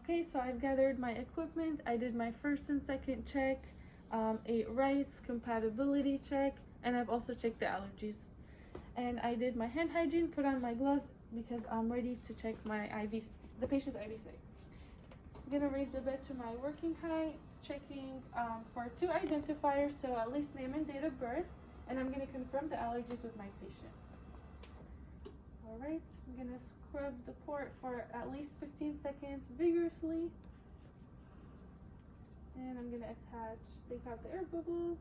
Okay, so I've gathered my equipment. I did my first and second check, ate rights, compatibility check, and I've also checked the allergies. And I did my hand hygiene, put on my gloves because I'm ready to check my IV, the patient's IV site. I'm gonna raise the bed to my working height, checking for 2 identifiers, so at least name and date of birth, and I'm gonna confirm the allergies with my patient. All right, I'm gonna scrub the port for at least 15 seconds vigorously. And I'm gonna take out the air bubble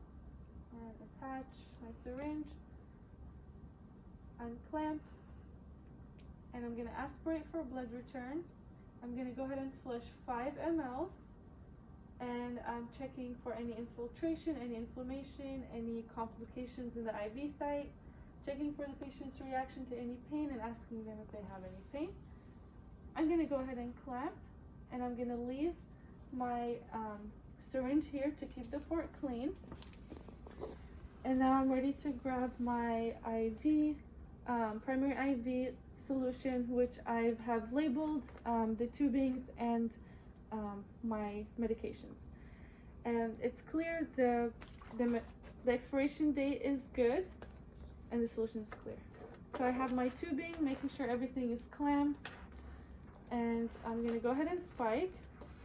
and attach my syringe, unclamp, and I'm gonna aspirate for blood return. I'm gonna go ahead and flush 5 mLs, and I'm checking for any infiltration, any inflammation, any complications in the IV site, checking for the patient's reaction to any pain and asking them if they have any pain. I'm gonna go ahead and clamp, and I'm gonna leave my syringe here to keep the port clean. And now I'm ready to grab my IV, primary IV solution, which I have labeled the tubings and my medications. And it's clear the expiration date is good and the solution is clear. So I have my tubing, making sure everything is clamped, and I'm gonna go ahead and spike.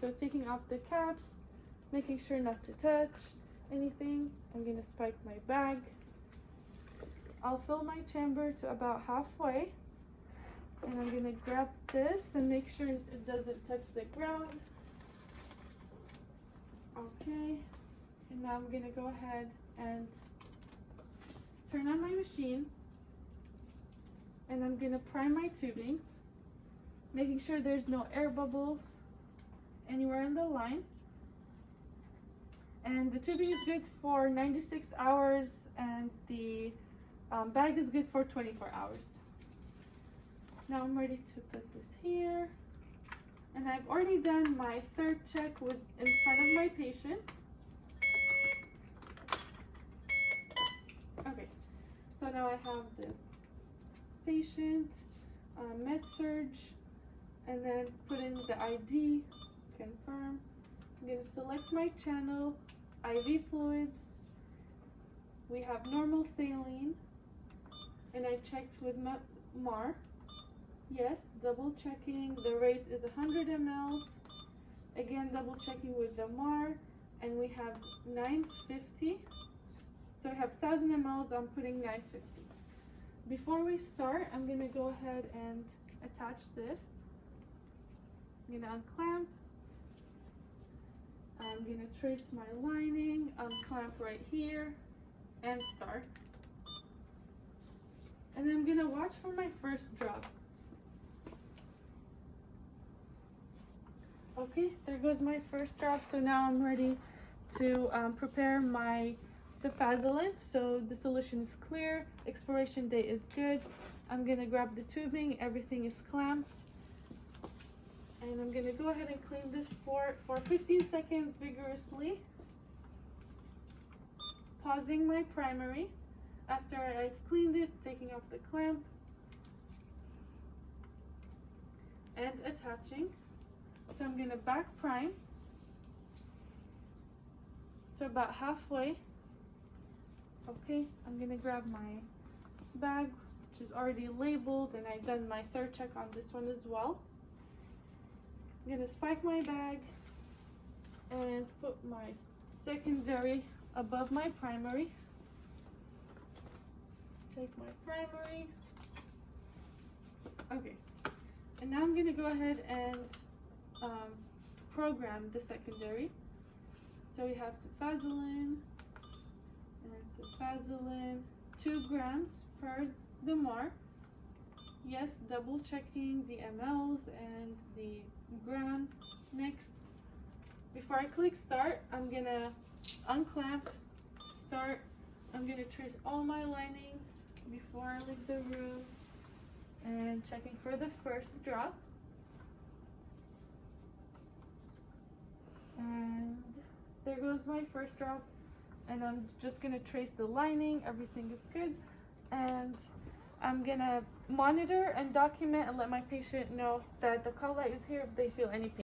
So taking off the caps, making sure not to touch anything. I'm gonna spike my bag. I'll fill my chamber to about halfway, and I'm gonna grab this and make sure it doesn't touch the ground. Okay, and now I'm gonna go ahead and turn on my machine, and I'm gonna prime my tubings, making sure there's no air bubbles anywhere in the line. And the tubing is good for 96 hours, and the bag is good for 24 hours. Now I'm ready to put this here, and I've already done my 3rd check in front of my patient. Okay, so now I have the patient, med surge, and then put in the ID, confirm. I'm gonna select my channel, IV fluids. We have normal saline, and I checked with MAR. Yes, double checking, the rate is 100 mLs. Again, double checking with the MAR, and we have 950. So I have 1000 mLs, I'm putting 950. Before we start, I'm gonna go ahead and attach this. I'm gonna unclamp. I'm gonna trace my lining, unclamp right here, and start. And then I'm gonna watch for my first drop. Okay, there goes my first drop. So now I'm ready to prepare my cefazolin. So the solution is clear, expiration date is good. I'm gonna grab the tubing, everything is clamped. And I'm gonna go ahead and clean this port for 15 seconds vigorously. Pausing my primary. After I've cleaned it, taking off the clamp and attaching. So I'm gonna back prime to about halfway. Okay, I'm gonna grab my bag, which is already labeled, and I've done my 3rd check on this one as well. I'm gonna spike my bag and put my secondary above my primary. Take my primary. Okay, and now I'm gonna go ahead and program the secondary. So we have cefazolin, 2 grams per the MAR. Yes, double checking the mLs and the grams. Next, before I click start, I'm gonna unclamp, start. I'm gonna trace all my linings before I leave the room, and checking for the first drop. And there goes my first drop, and I'm just gonna trace the lining. Everything is good, and I'm gonna monitor and document and let my patient know that the call light is here if they feel any pain.